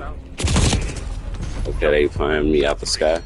Okay, they find me out the sky.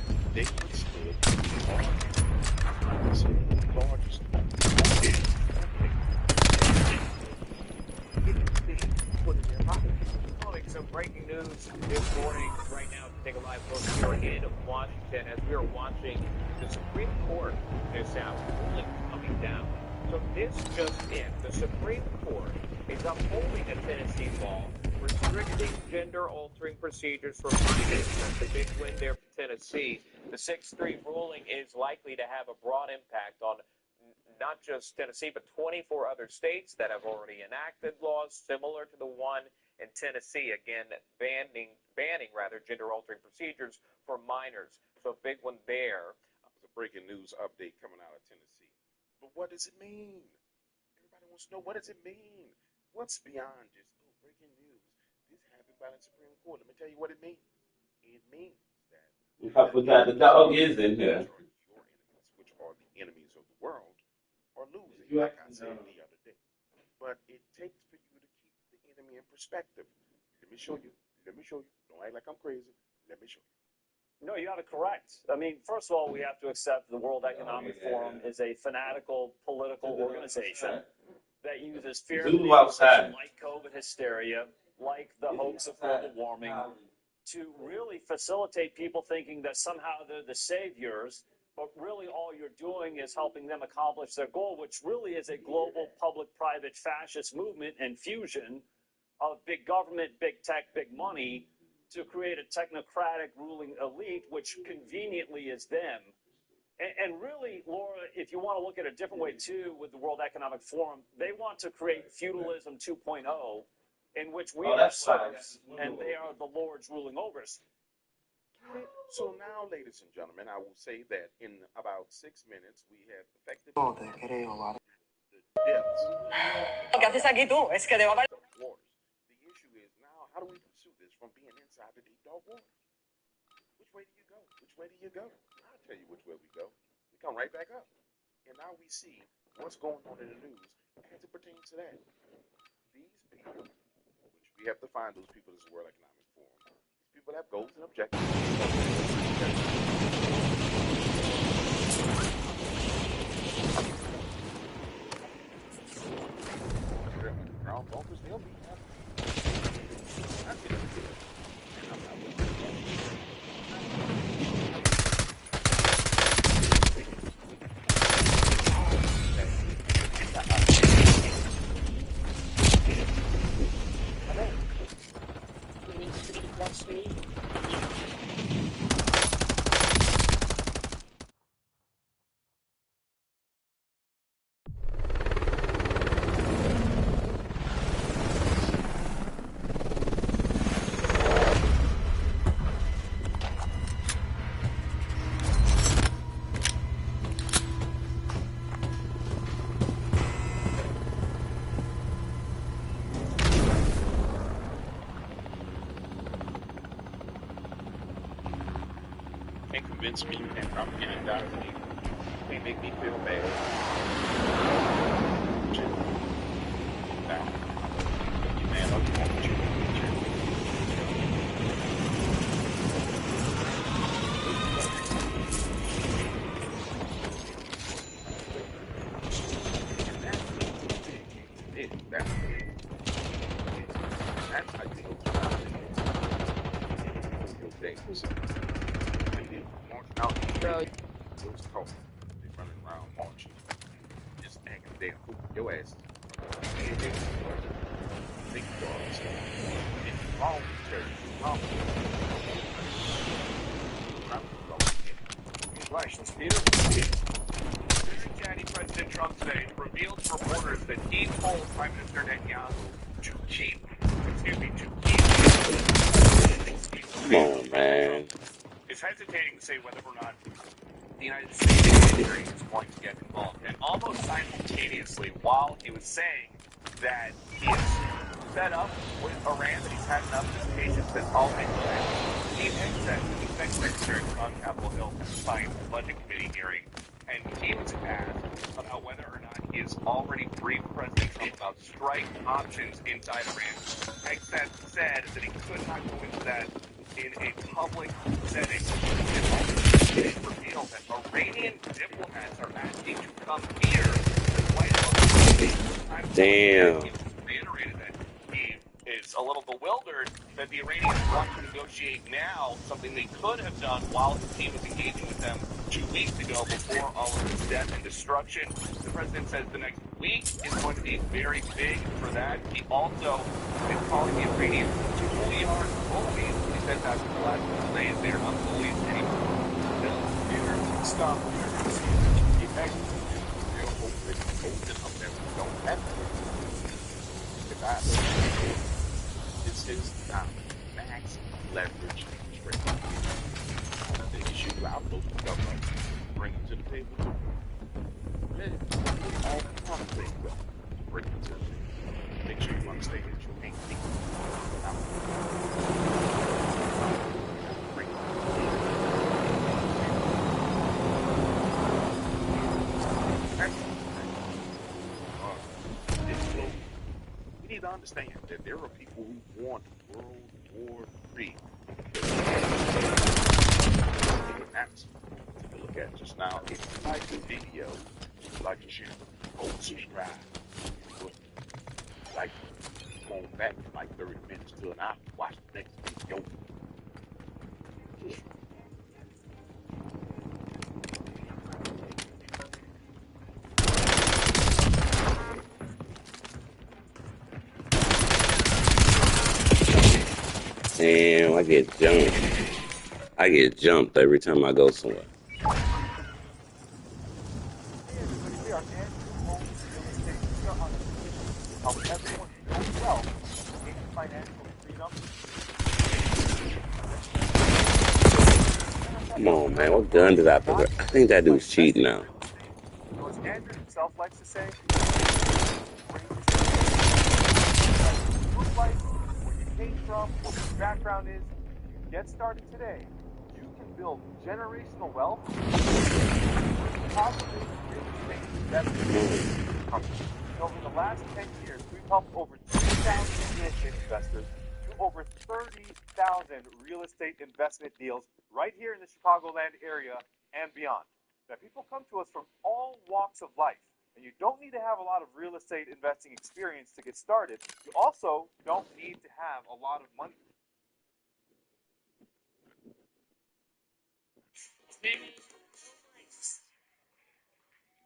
Some breaking news this morning, right now, to take a live look here in Washington as we are watching the Supreme Court this out ruling coming down. So this just in, the Supreme Court is upholding a Tennessee law restricting gender-altering procedures for minors. That's the big win there for Tennessee. The 6-3 ruling is likely to have a broad impact on not just Tennessee, but 24 other states that have already enacted laws similar to the one in Tennessee, again, banning gender-altering procedures for minors. So a big one there. There's a breaking news update coming out of Tennessee. But what does it mean? Everybody wants to know, what does it mean? What's beyond just, breaking news? This happened by the Supreme Court. Let me tell you what it means. It means that I forgot the dog is in here. your enemies, which are the enemies of the world, are losing, like I said the other day. But it takes for you to keep the enemy in perspective. Let me show you. Let me show you. Don't act like I'm crazy. Let me show you. No, you got it correct. I mean, first of all, we have to accept the World Economic Forum is a fanatical political organization that uses fear and like COVID hysteria, like the hoax of global warming, to really facilitate people thinking that somehow they're the saviors, but really all you're doing is helping them accomplish their goal, which really is a global public-private fascist movement and fusion of big government, big tech, big money to create a technocratic ruling elite, which conveniently is them. And really, Laura, if you want to look at it a different way, too, with the World Economic Forum, they want to create feudalism 2.0, in which we are serfs and they are the lords ruling over us. So now, ladies and gentlemen, I will say that in about 6 minutes, we have effectively the depths. ¿Qué haces aquí tú? Es que de Waters. The issue is now, how do we pursue this from being inside the deep dark waters? Which way do you go? Which way do you go? I'll tell you which way we go. We come right back up. And now we see what's going on in the news as it pertains to that. These people, which we have to find those people as the World Economic Forum. These people have goals and objectives. Ground bunkers, they'll be happy. Convince me and propagandize me. They make me feel bad. Now, you man up, you want you. That's how you go through things. Bro. Those talking. They running around marching. Just acting damn fool. Your ass. Think you are. It's wrong, church. Wrong. Questions, Peter? Chatty President Trump today revealed to reporters that he told Prime Minister Netanyahu to keep. Come on, man. Is hesitating to say whether or not the United States military is going to get involved. And almost simultaneously, while he was saying that he is fed up with Iran, that he's had enough of his patience, that all men he had said that the Defense Secretary on Capitol Hill signed the Budget Committee hearing, and he was asked about whether or not he has already briefed President Trump about strike options inside Iran. Hegseth said that he could could not go into that in a public setting. It revealed that Iranian diplomats are asking to come here to the White House. Damn. He reiterated that he is a little bewildered that the Iranians want to negotiate now, something they could have done while his team was engaging with them 2 weeks ago before all of this death and destruction. The president says the next week is going to be very big for that. He also is calling the Iranians two-year bullies. He says that's the last couple days they're not bullies anymore. They'll stop there and see the effect. They'll open up there. Don't have to. This is not max leverage trade. The issue out those government bring them to the table. All conflict bring them to the table. Make sure you understand that you ain't thinking about we need to understand that there are people who want World War III. That's take a look at just now. If you like the video, like to share, subscribe. Like, go back in like 30 minutes to an hour. Watch the next video. Damn, I get jumped. I get jumped every time I go somewhere. Come on, man. What gun did I pick? I think that dude's cheating now. As Andrew himself likes to say, where you came from, what your background is, get started today. You can build generational wealth. Over the last 10 years, we've helped over 2,000 real estate investors do over 30,000 real estate investment deals right here in the Chicagoland area and beyond. Now, people come to us from all walks of life, and you don't need to have a lot of real estate investing experience to get started. You also don't need to have a lot of money.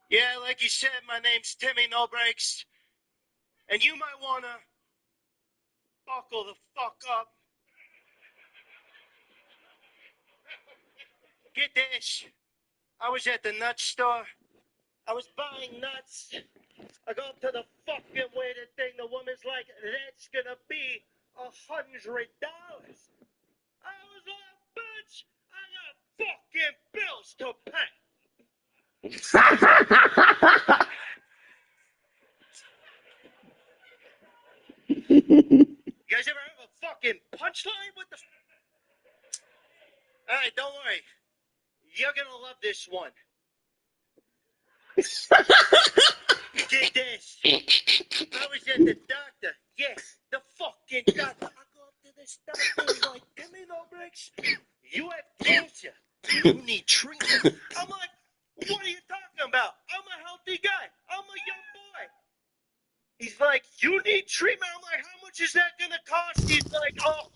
Yeah, like you said, my name's Timmy No Breaks, and you might want to buckle the fuck up. Get this. I was at the nut store. I was buying nuts. I go up to the fucking weighted thing. The woman's like, that's gonna be $100. I was like, bitch, I got fucking bills to pay. You guys ever have a fucking punchline? What the? All right, don't worry. You're gonna love this one. Get this. I was at the doctor. Yes, the fucking doctor. I go up to this doctor. He's like, give me no breaks. You have cancer. You need treatment. I'm like, what are you talking about? I'm a healthy guy. I'm a young boy. He's like, you need treatment. I'm like, how much is that gonna cost? He's like, $100.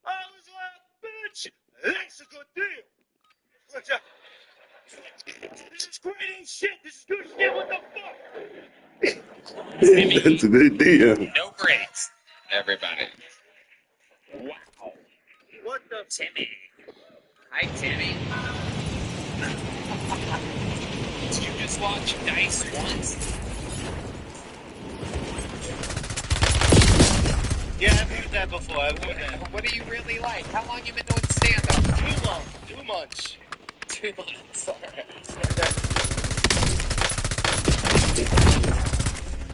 I was like, bitch, that's a good deal. This is great as shit. This is good shit. What the fuck? That's a good deal. No breaks, everybody. Wow. What the? Timmy. Hi, Timmy. Did you just watch Dice once? Yeah, I've heard that before. I've heard that. What do you really like? How long you been doing stand-up? 2 months. 2 months. 2 months. All right.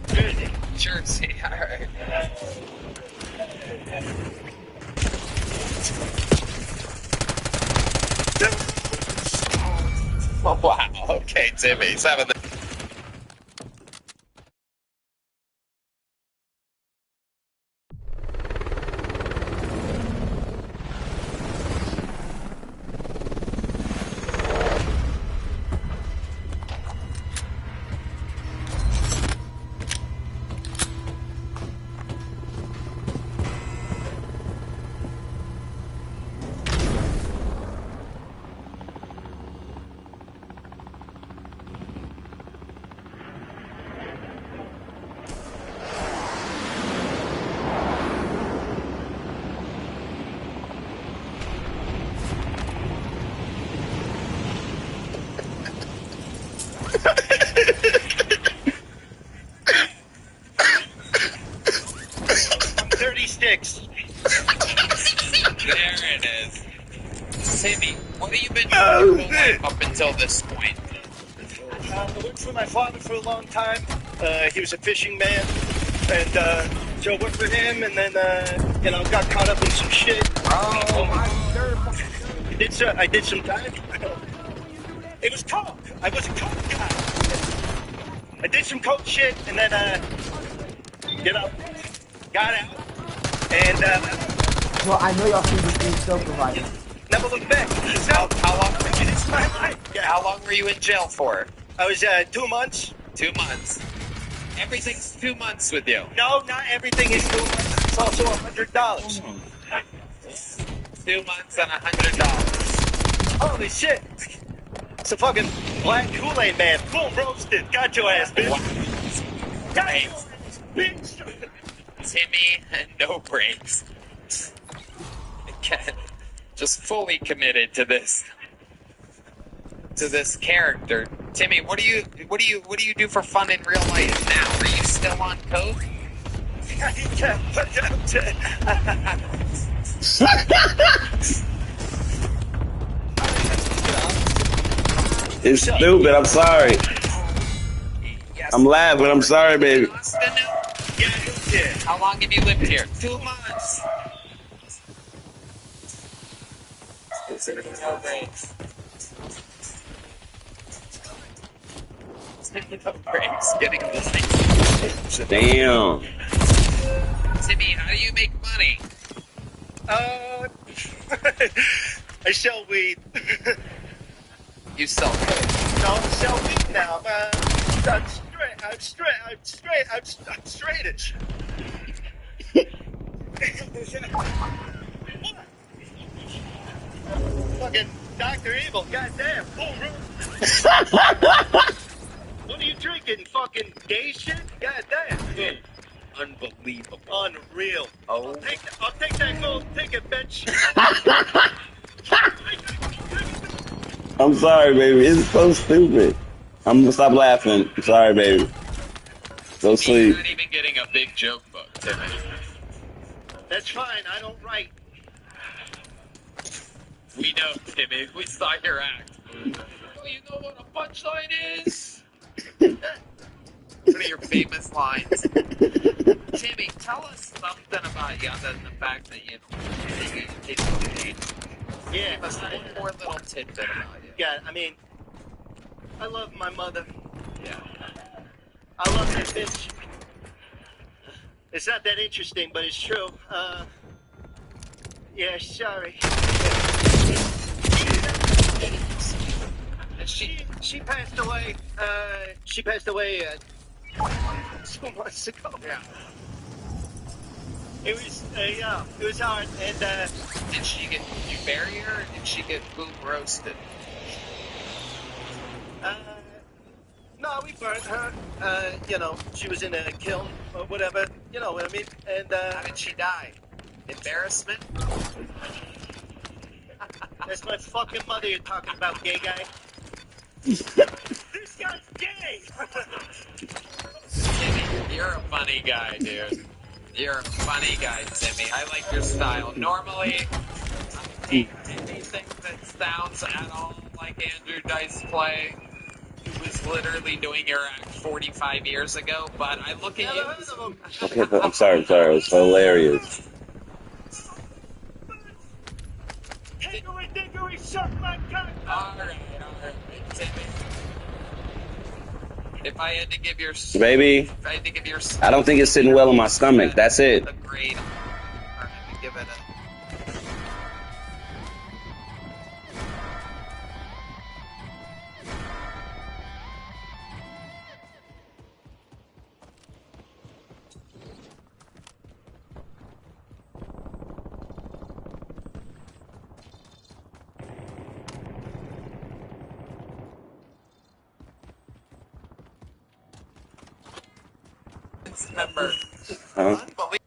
Jersey. Jersey. All right. Oh, wow. Okay, Timmy's having the sticks. There it is. Timmy, what have you been doing your whole life up until this point? I worked for my father for a long time. He was a fishing man, and so I worked for him, and then got caught up in some shit. Oh, I did some time. It was coke. I was a coke guy. I did some coke shit, and then got out, and Well, I know y'all see this being self-provided. never looked back. how long were you? It's my life. Yeah. How long were you in jail for? I was 2 months. 2 months. Everything's 2 months with you. No, not everything is 2 months. It's also $100. 2 months and $100. Holy shit! It's a fucking black Kool-Aid man. Boom, roasted. Got your ass, bitch. Got your ass, bitch. Timmy and no breaks. Again, just fully committed to this character. Timmy, what do you do for fun in real life now? Are you still on coke? It's stupid. I'm sorry. Yes. I'm laughing. I'm sorry, baby. Austin now? Yeah. How long have you lived here? 2 months. No breaks. No breaks. Getting this thing. Damn. Timmy, how do you make money? I sell weed. You sell coke. No, I sell weed now. I'm straightish. Fucking Dr. Evil, goddamn. What are you drinking? Fucking gay shit? Goddamn. Unbelievable. Unreal. Oh. I'll take that gold ticket, bitch. I'm sorry, baby. It's so stupid. I'm gonna stop laughing. I'm sorry, baby. Go sleep. You're not even getting a big joke book, Timmy. That's fine. I don't write. We know, Timmy. We saw your act. Oh, you know what a punchline is? One of your famous lines. Timmy, tell us something about you other than the fact that you did cocaine. Yeah. Give us one more little tidbit about you. Yeah, I mean, I love my mother. Yeah. I love that bitch. It's not that interesting, but it's true. Yeah, sorry. She passed away. She passed away 2 months ago. Yeah. It was it was hard, and Did you bury her, or did she get boom roasted? no, we burned her. She was in a kiln or whatever. You know what I mean? And How did she die? Embarrassment? that's my fucking mother you're talking about, gay guy. This guy's gay. You're a funny guy, dude. You're a funny guy, Timmy. I like your style. Normally, anything that sounds at all like Andrew Dice Clay, who was literally doing your act 45 years ago, but I look at you. Okay, but I'm sorry. It's hilarious. Hickory dickory, suck my cock. Alright, Timmy. If I had to give your I don't think it's sitting well in my stomach. That's it. a grade, or I would give it a. Member. Huh? Unbelievable.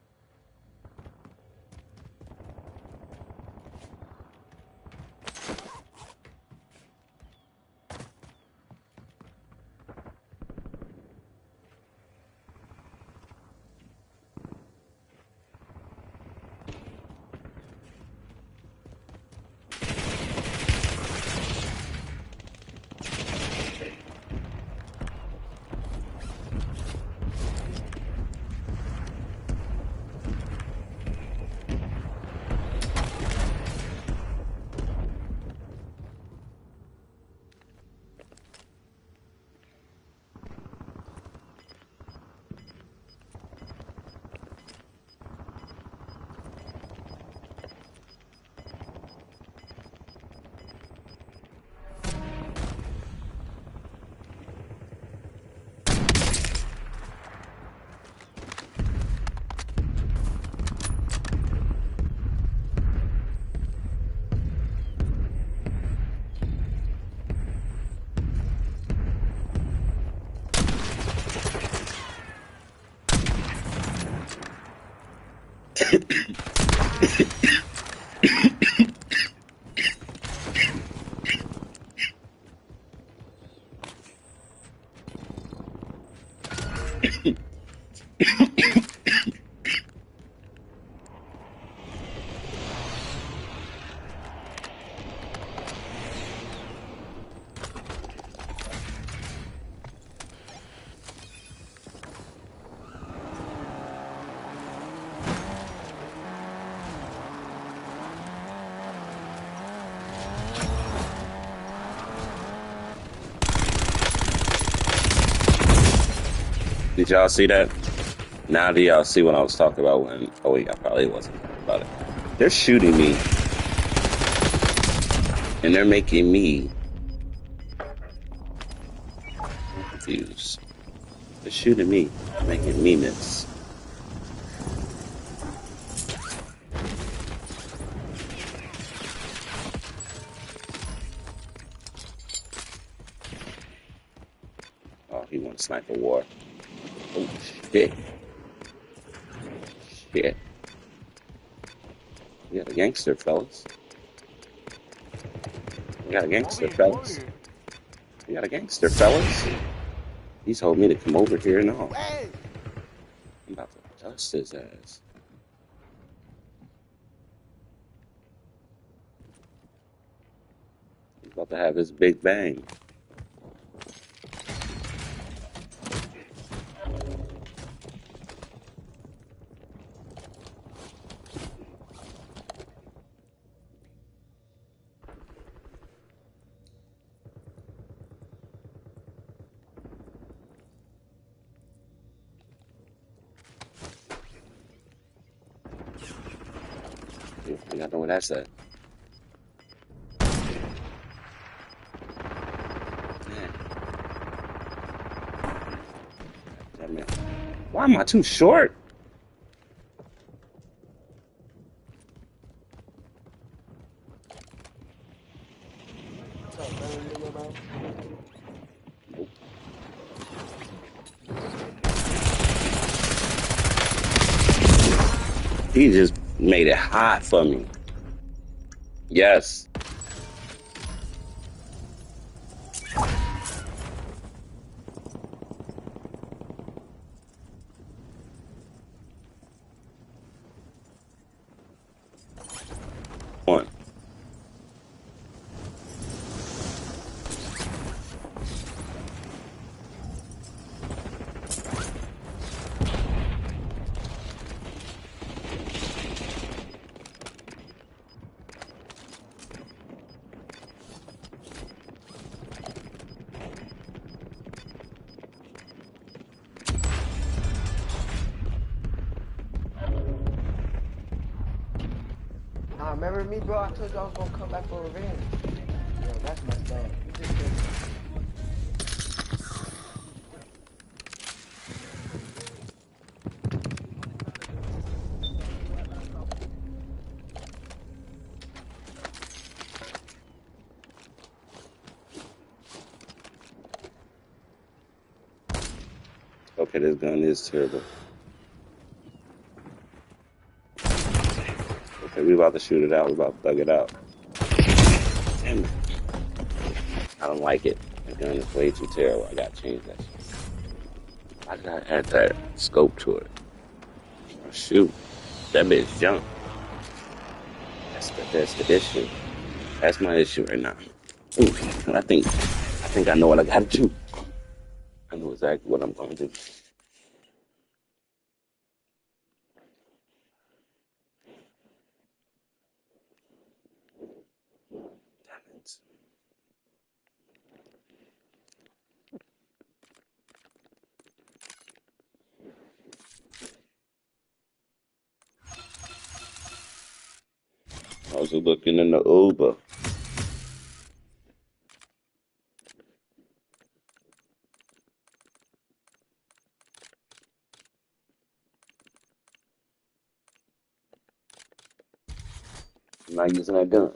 Did y'all see that? Now do y'all see what I was talking about when? Oh, yeah, I probably wasn't talking about it. They're shooting me, and they're making me confused. They're shooting me, making me miss. Oh, he wants sniper war. Oh shit! Shit! We got a gangster, fellas. We got a gangster, fellas. We got a gangster, fellas. He's told me to come over here and all. I'm about to dust his ass. He's about to have his big bang. You gotta know where that's at. Man. Damn it. Why am I too short? Nope. He just made it hot for me. Yes. One. Nah, remember me, bro? I told you I was gonna come back for revenge. Yo, that's messed up. You just did. Okay, this gun is terrible. Okay, we about to shoot it out. We about to thug it out. Damn it. I don't like it. The gun is way too terrible. I gotta change that shit. Why did I add that scope to it? Oh, shoot. That bitch jump. That's the issue. That's my issue right now. Ooh, I think I know what I gotta do. I know exactly what I'm gonna do. Damn it. I was looking in the Uber. I'm not using that gun.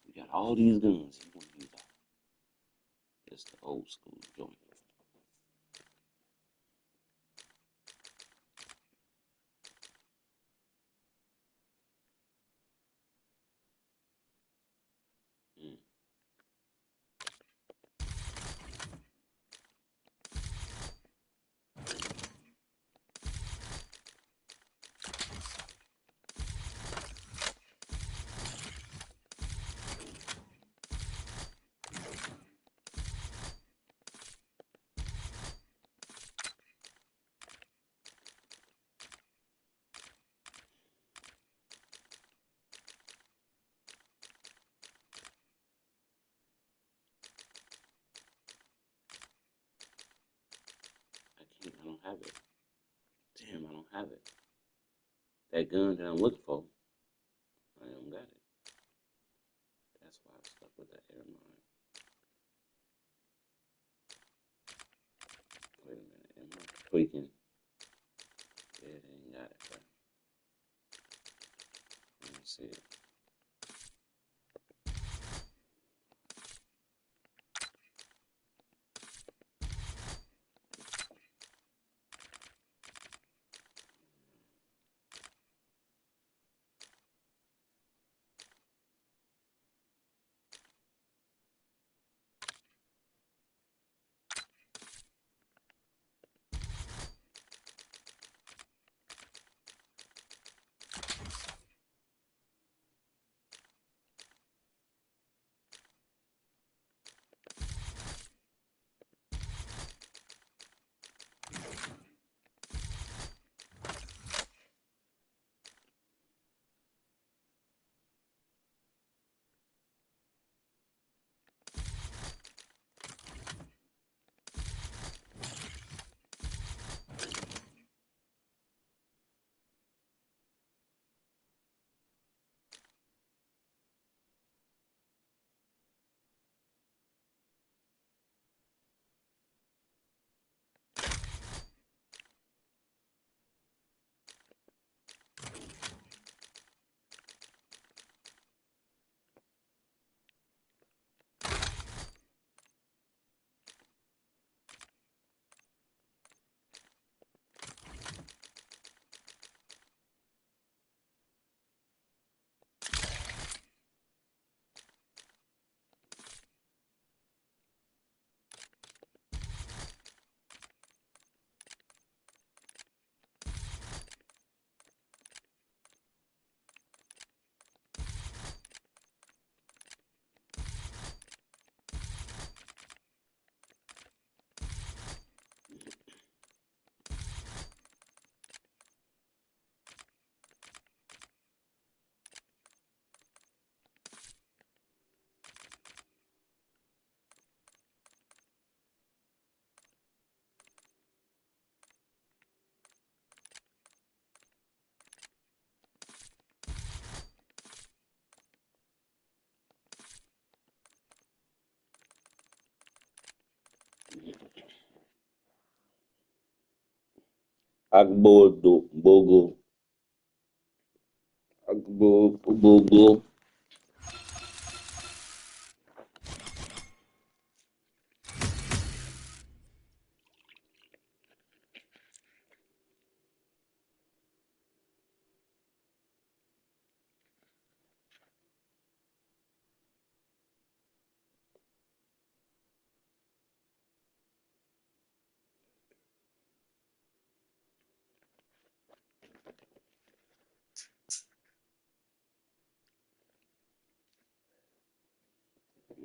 We got all these guns. You want to use that? It's the old school joint. have it. That gun that I'm looking for, I don't got it. That's why I'm stuck with that air mine. Wait a minute, am I tweaking? Yeah, they ain't got it, bro. Let me see it. Bogo. Bogo.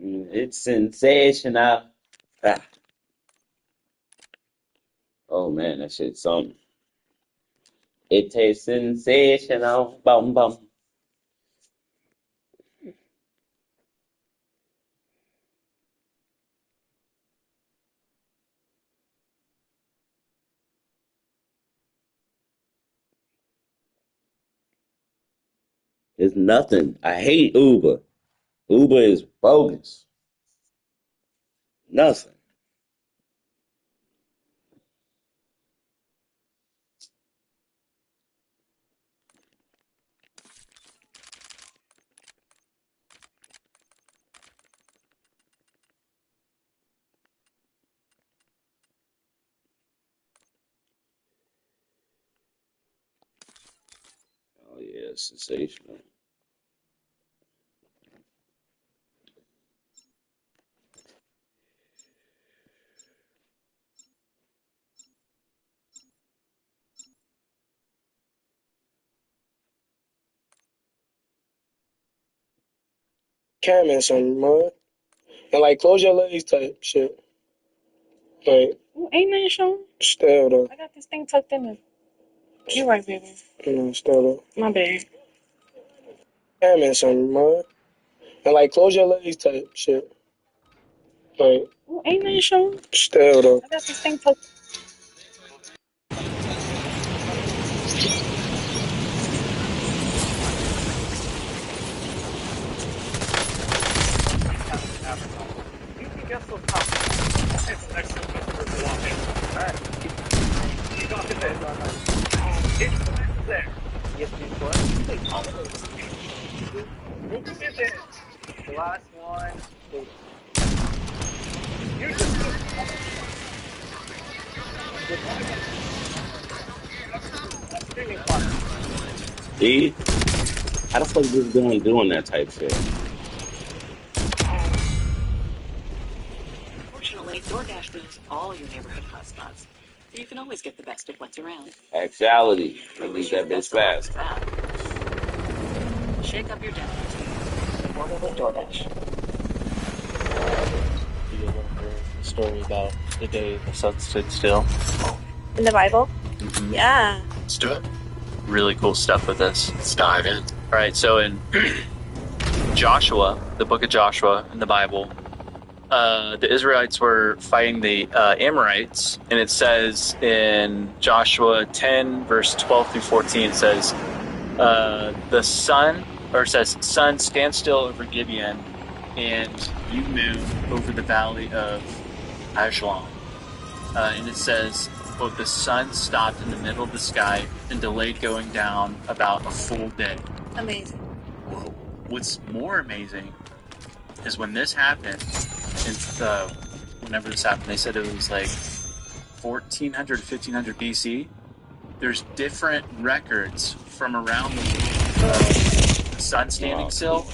It's sensational. Ah. Oh man, that shit's something. It tastes sensational. Bum bum. It's nothing. I hate Uber. Uber is bogus. Nothing. Oh yeah, sensational. Cam and some mud. And like close your legs type shit. Like Ain't nothing showing. still though. I got this thing tucked in there. You're right, baby. Still though. My bad. Cam and some mud. And like close your legs type shit. Like Ain't nothing showing. still though. I got this thing tucked. It's there. Yes, what? This is it. The last one. You just streaming partner. See? How the fuck is this doing that type shit? Fortunately, DoorDash knows all your neighborhood hotspots, so you can always get the best of what's around. Actuality. Release that bitch fast. Shake up your dinner routine. Order with DoorDash. You guys want to hear the story about the day the sun stood still? In the Bible? Mm-hmm. Yeah. Let's do it. Really cool stuff with this. Let's dive in. All right, so in Joshua, the book of Joshua in the Bible, the Israelites were fighting the Amorites, and it says in Joshua 10, verse 12 through 14, it says, sun, stand still over Gibeon, and you move over the valley of Ajalon. And it says, quote, the sun stopped in the middle of the sky and delayed going down about a full day. Amazing. Whoa. What's more amazing is when this happened, whenever this happened, they said it was like 1400, 1500 BC. There's different records from around the sun standing still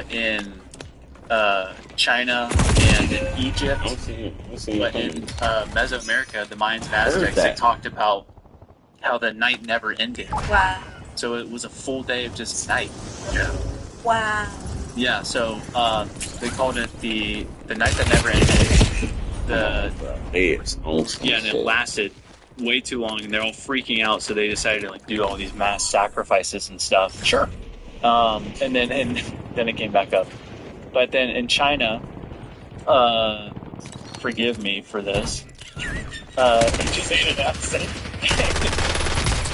in China and in Egypt. But in Mesoamerica, the Mayans and Aztecs, they talked about how the night never ended. Wow. So it was a full day of just night. Yeah. Wow. Yeah, so they called it the night that never ended. And it lasted way too long, and they're all freaking out, so they decided to do all these mass sacrifices and stuff. Sure. And then it came back up. But then in China, forgive me for this. Did you say it in accent?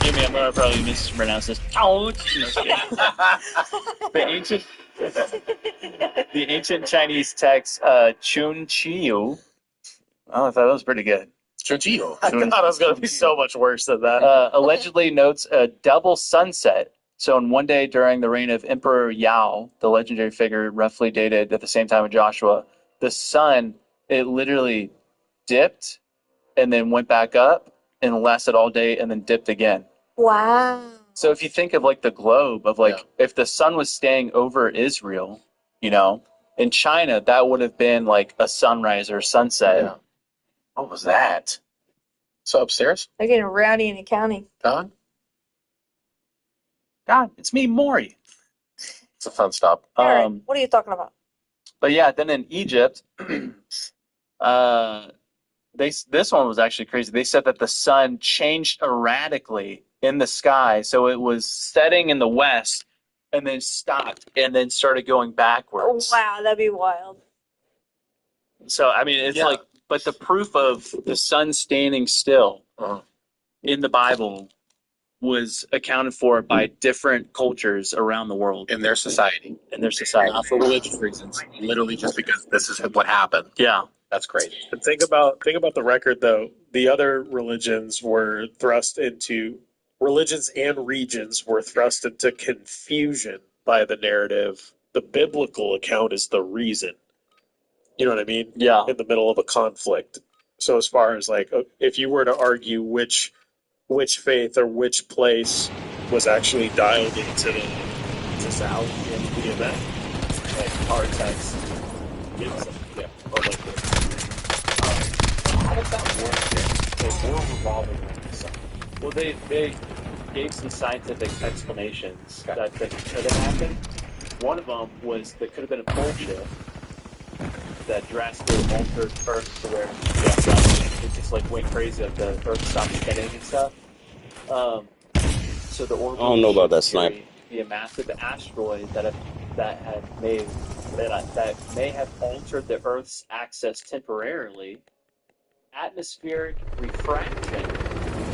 Forgive me, I'm gonna probably mispronounce this. The ancient Chinese text, Chun Chiu. Oh, I thought that was pretty good. Chun Chiu. I thought it was going to be so much worse than that. Allegedly notes a double sunset. So in one day during the reign of Emperor Yao, the legendary figure roughly dated at the same time of Joshua, the sun, it literally dipped and then went back up and lasted all day and then dipped again. Wow. So if you think of the globe of if the sun was staying over Israel, in China, that would have been like a sunrise or sunset. Yeah. What was that? So upstairs? They're getting rowdy in the county. God, it's me, Maury. It's a fun stop. Aaron, what are you talking about? But yeah, then in Egypt, this one was actually crazy. They said that the sun changed erratically in the sky, so it was setting in the west and then stopped and then started going backwards. Oh, wow, that'd be wild. So I mean, it's but the proof of the sun standing still in the Bible was accounted for by different cultures around the world. In their society. Not for religious reasons. Literally just because this is what happened. Yeah. That's crazy. But think about the record, though. The other religions were thrust into, religions and regions were thrust into confusion by the narrative. The biblical account is the reason. You know what I mean? Yeah. In the middle of a conflict. So as far as if you were to argue which faith or which place was actually dialed into the south in the event, hard text. Yeah. How does that work? The world revolving around the sun. Well, they gave some scientific explanations that could have happened. One of them was there could have been a pole shift that drastically altered Earth to where it just went crazy, the Earth stopped spinning and stuff. So the orbital, I don't know about that snipe. The massive asteroid that may have altered the Earth's axis temporarily. Atmospheric refraction,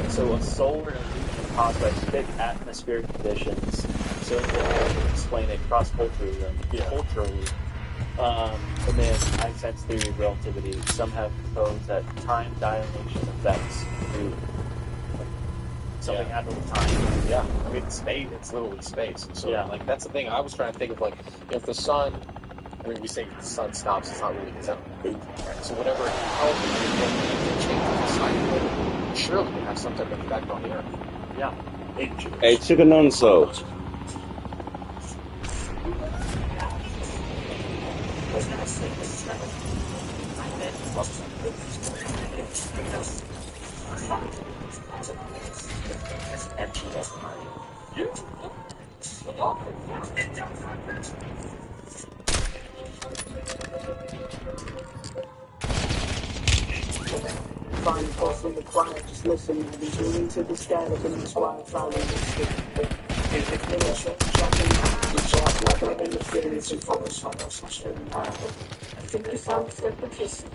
so a solar illusion caused by thick atmospheric conditions. So it will explain it cross-culturally. And then Einstein's theory of relativity. Some have proposed that time dilation affects do something happened with time. Yeah, I mean, space, it's literally space. So, Yeah. like, that's the thing. I was trying to think of, like, if the sun, I mean, we say the sun stops, it's not really its own movement, right? So whatever, however it changes the cycle, surely it has some type of effect on the Earth. Yeah. Hey, chicken on so. Find yourself in the quiet, just listen. I've been tuning to the static, and that's why I follow this stick. If it's been a short chopping, reach out like I'm in the feelings and focus on those questions. I think I found repetition.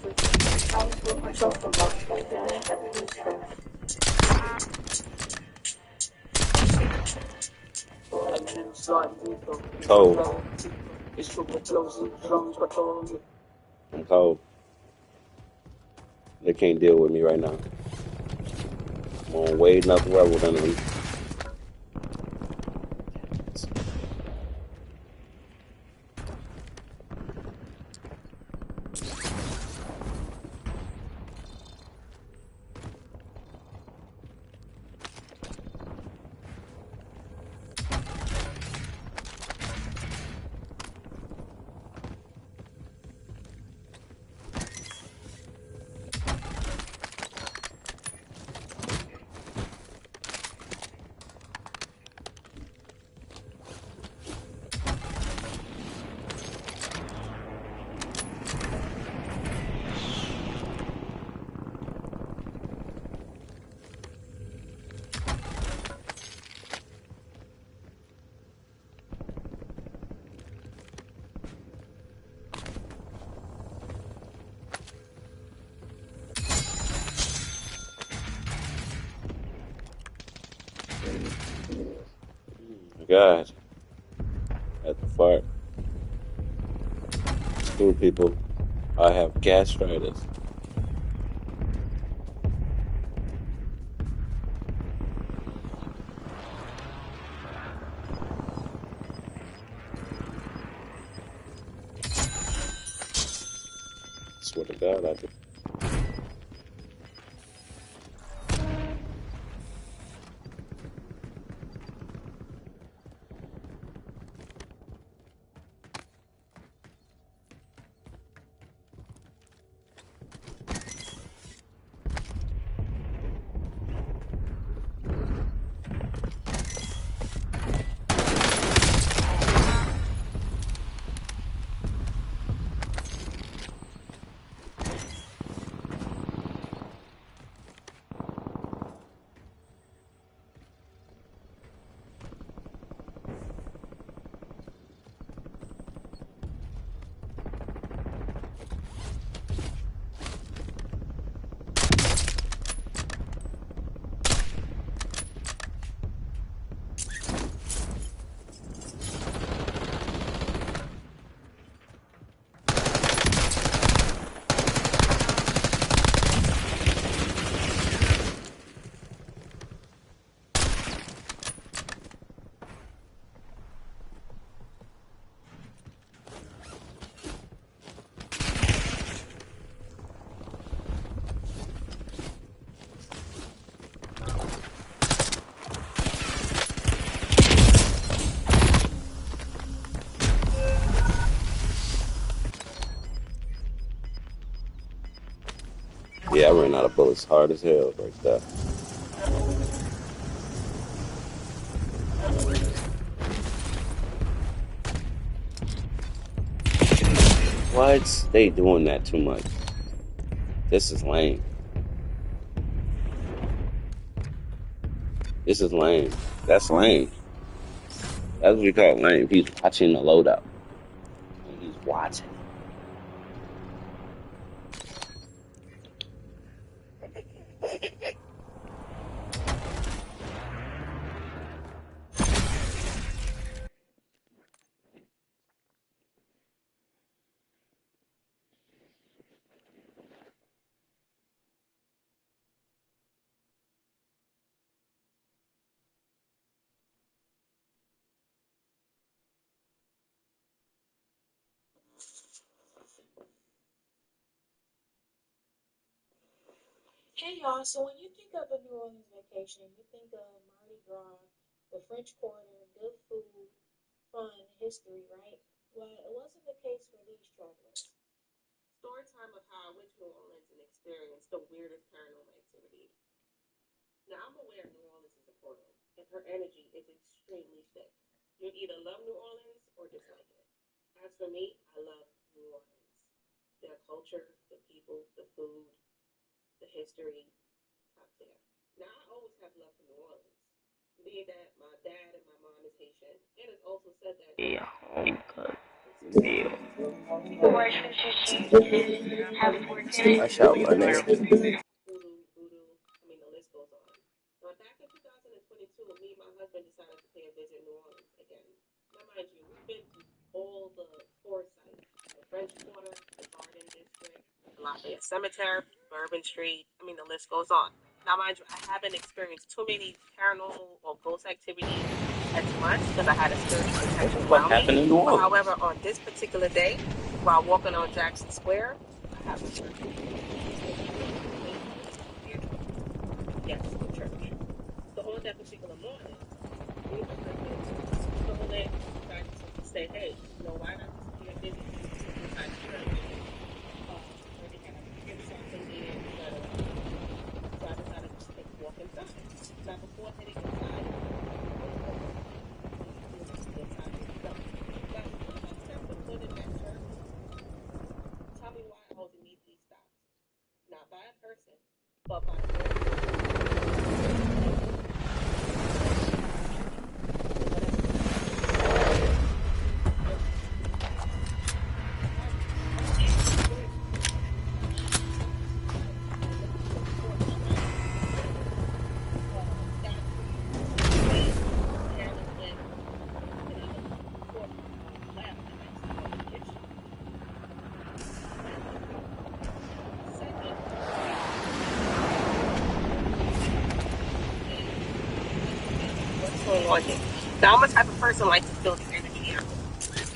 I put myself about like that. Cold. It's super close, drums, but all I'm cold. They can't deal with me right now. I'm on way enough level than them. God. At the fart. School people. I have gastritis. Swear to God, I do. Yeah, I ran out of bullets hard as hell right there. What? They doing that too much. This is lame. This is lame. That's lame. That's what we call lame. He's watching the loadout. He's watching. Hey y'all, so when you think of a New Orleans vacation, you think of Mardi Gras, the French Quarter, good food, fun, history, right? Well, it wasn't the case for these travelers. Story time of how I went to New Orleans and experienced the weirdest paranormal activity. Now, I'm aware New Orleans is a portal, and her energy is extremely thick. You either love New Orleans or dislike it. As for me, I love New Orleans. Their culture, the people, the food, the history, top tier. Now, I always have love for New Orleans. Being that my dad and my mom is Haitian, it is also said that home cooked meal. Watch out, my nigga. voodoo, the list goes on. Now, back in 2022, me and my husband decided to pay a visit in New Orleans again. Now, mind you, we've been to all the tourist sites, the French Quarter, the Garden District, the Lafayette Cemetery, Bourbon Street, the list goes on. Now, mind you, I haven't experienced too many paranormal or ghost activities as much because I had a spiritual protection What around happened me. in New But Orleans? however, on this particular day, while walking on Jackson Square, I have my church. Yes, the church. So on that particular morning, me and my husband told it, tried to say, hey, why not just be a visit inside the church? They had a gift shop in there, so I decided to take a walk inside. Now, before heading inside, inside itself. Now, before I stepped the foot in that church, tell me why I was immediately stopped. Not by a person, but by going on here. Now, I'm a type of person like to feel the energy out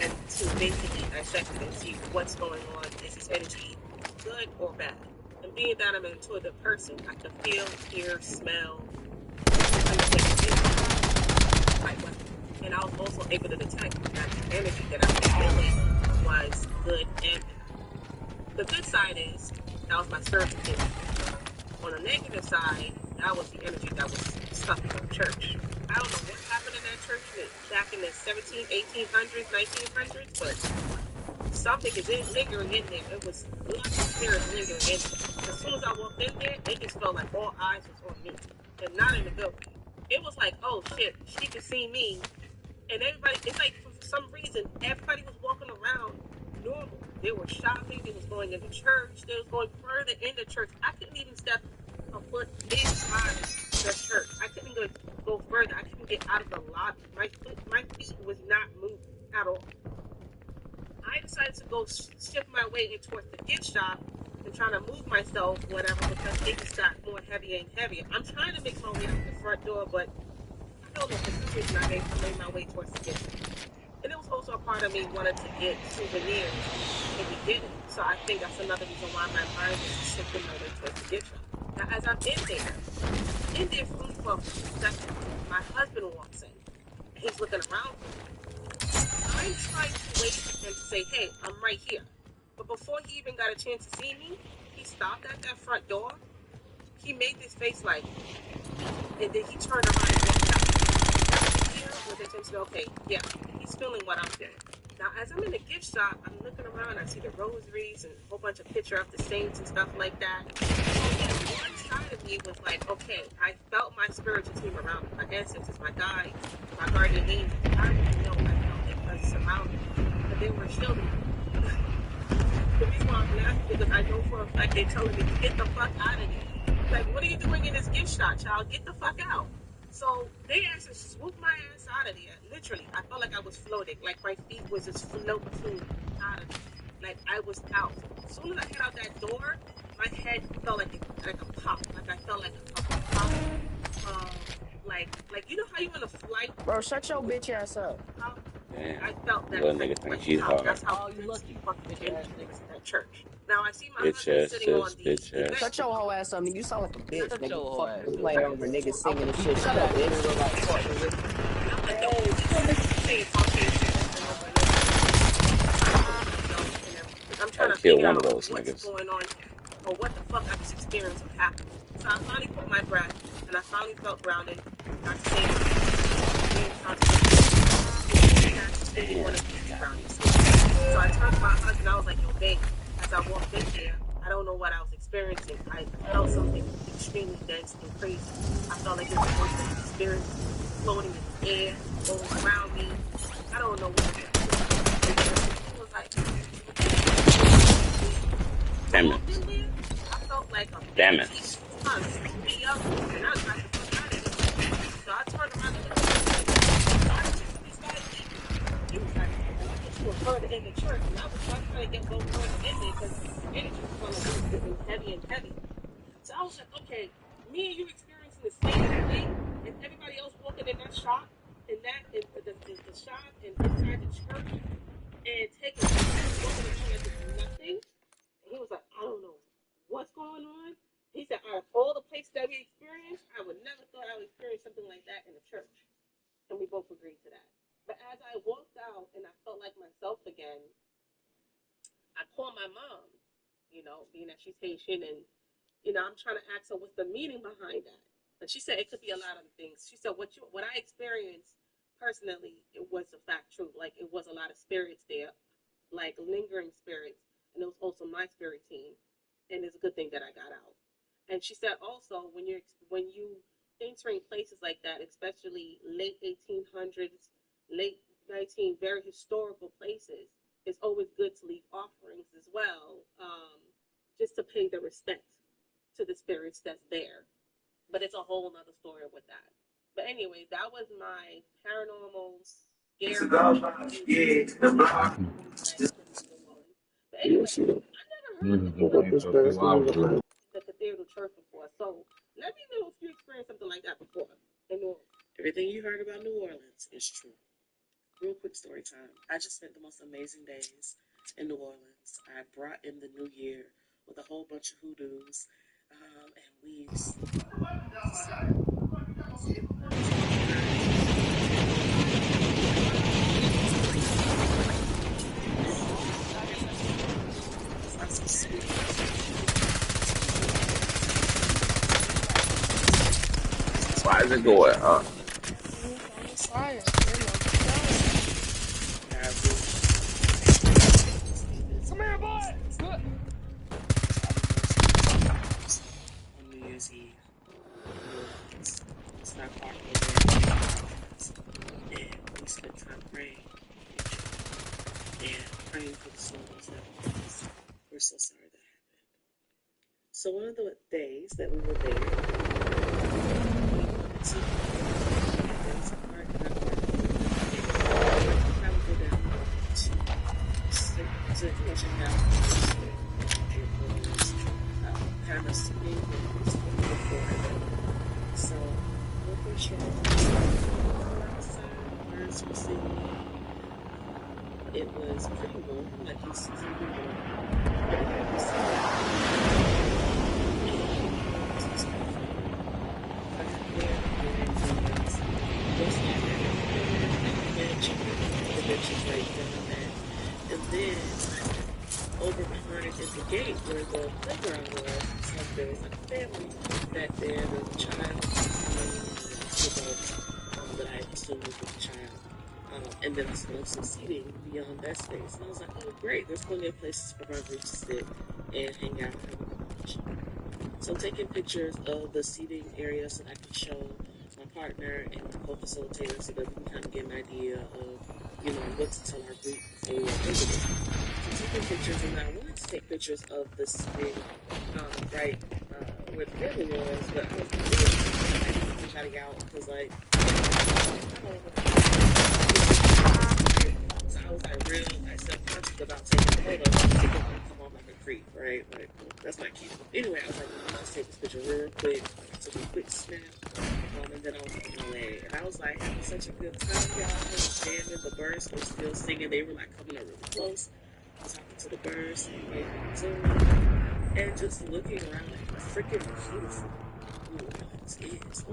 and to basically dissect it and see what's going on. Is this energy good or bad? And being that I'm an intuitive person, I can feel, hear, smell, and I was also able to detect that the energy that I was feeling was good and bad. The good side is that was my spiritual energy. On the negative side, that was the energy that was stuck in the church. I don't know what happened in that church back in the 1800s, 1900s, but something is lingering in there. It was lots of spirits lingering in there. As soon as I walked in there, it just felt like all eyes was on me, and not in a good way. It was like, oh shit, she could see me, and everybody. It's like for some reason, everybody was walking around normal. They were shopping. They was going into church. They was going further into church. I couldn't even step a foot inside the church. I couldn't even go further. I couldn't get out of the lobby. My feet was not moving at all. I decided to go shift my way in towards the gift shop and trying to move myself, whatever, because it just got more heavier and heavier. I'm trying to make my way out the front door, but I don't know, for some reason I made my way towards the gift shop. And it was also a part of me wanted to get souvenirs, and we didn't. So I think that's another reason why my mind was shifting my way towards the gift shop. Now, as I'm in there for only for a few seconds, my husband walks in, and he's looking around for me. I'm trying to wait for him to say, hey, I'm right here. But before he even got a chance to see me, he stopped at that front door. He made this face like, and then he turned around and walked out. With the intention, okay, yeah, he's feeling what I'm feeling. Now, as I'm in the gift shop, I'm looking around, I see the rosaries and a whole bunch of pictures of the saints and stuff like that. And one side of me was like, okay, I felt my spiritual team around me, my ancestors, my guides, my guardian angels. I didn't know I felt their presence around me, but they were shielding me. The reason why I'm laughing is because I know for a fact they're telling me to get the fuck out of here. Like, what are you doing in this gift shop, child? Get the fuck out. So they actually swooped my ass out of there. Literally, I felt like I was floating. Like my feet was just floating out of it. Like I was out. As soon as I hit out that door, my head felt like a pop. Like I felt like a pop. Like you know how you in a flight? Bro, shut your bitch ass up. Damn, I felt that little type nigga of think like she's pop. hard. That's how intense the fucking energy was in that church. Now I see my Bitch husband ass sitting on sis, the bitch event. ass. Shut your whole ass up, nigga. You sound like a bitch, Shut nigga. your whole Fuck ass you up. playing over niggas I singing will and beat shit. the Shut shit up, out of you bitch. in real life. Fucking with me. And I'm like, yo, saying talking shit over and over. I'm trying Gotta to kill figure one of out those what's niggas. going on or what the fuck I just experienced or happened. So I finally caught my breath and I finally felt grounded. I said, Damn. so I turned to my husband. I was like, yo, babe, as I walked in here, I don't know what I was experiencing. I felt something extremely dense and crazy. I felt like it was a spirit floating in the air, going around me. I don't know what it was. It was like, Damn it. I felt like a big Damn it. son scooped me up and I got the fuck out of here. So I turned around and looked at this guy. He was like, oh, I thought you were further in the church. And I was trying to get go further in there because the energy was going to be getting heavy and heavy. So I was like, okay, me and you experiencing the same thing, and everybody else walking in that shop, and that is the shop and inside the church, and taking walking around like it's nothing. And he was like, I don't know what's going on. He said, out of all the places that we experienced, I would never thought I would experience something like that in the church. And we both agreed to that. But as I walked out and I felt like myself again, I called my mom, you know, being that she's Haitian, and, you know, I'm trying to ask her what's the meaning behind that. And she said it could be a lot of things. She said what I experienced personally, it was a fact true. Like, it was a lot of spirits there, like lingering spirits. And it was also my spirit team. And it's a good thing that I got out. And she said also when you entering places like that, especially late 1800s, late 19, very historical places, it's always good to leave offerings as well, just to pay the respect to the spirits that's there. But it's a whole nother story with that. But anyway, that was my paranormal scare. But anyway, I never heard the cathedral church before. So let me know if you experienced something like that before in New Orleans. Everything you heard about New Orleans is true. Real quick story time. I just spent the most amazing days in New Orleans. I brought in the new year with a whole bunch of hoodoos and weaves. Why is it going up? Come here, boy! On New Year's Eve, it's not far from there. And we spent time praying and praying for the souls that was. We're so sorry that happened. So one of the days that we were there, we wanted to there was a park in our park. I would go down to check out it was kind of seating and before. So local show outside, birds were singing. It was pretty warm, like it's seasonally warm. But it had this and then over behind at the gate where the playground was, so there was like a family back there, there was a child, that I assumed was with the child. And then I saw some seating beyond that space. And I was like, oh, great, there's plenty of places for my group to sit and hang out and have a conversation. So I'm taking pictures of the seating area so that I can show my partner and my co-facilitator so that we can kind of get an idea of, you know, what to tell our group before we walk over there. So I'm taking pictures, and I wanted to take pictures of the seating right where the family was, but I was really everybody out because, like, so I was like real like self-conscious about taking photos because it didn't come off like a creep, right? Like, that's not cute. Anyway, I was like, let's take this picture real quick. I took a quick snap, and then I was on my way. And I was like having such a good time, y'all. I was jamming, the birds were still singing. They were like coming up really close. I was having to the birds, saying hey, Zoom, and just looking around like how freaking beautiful New Orleans is.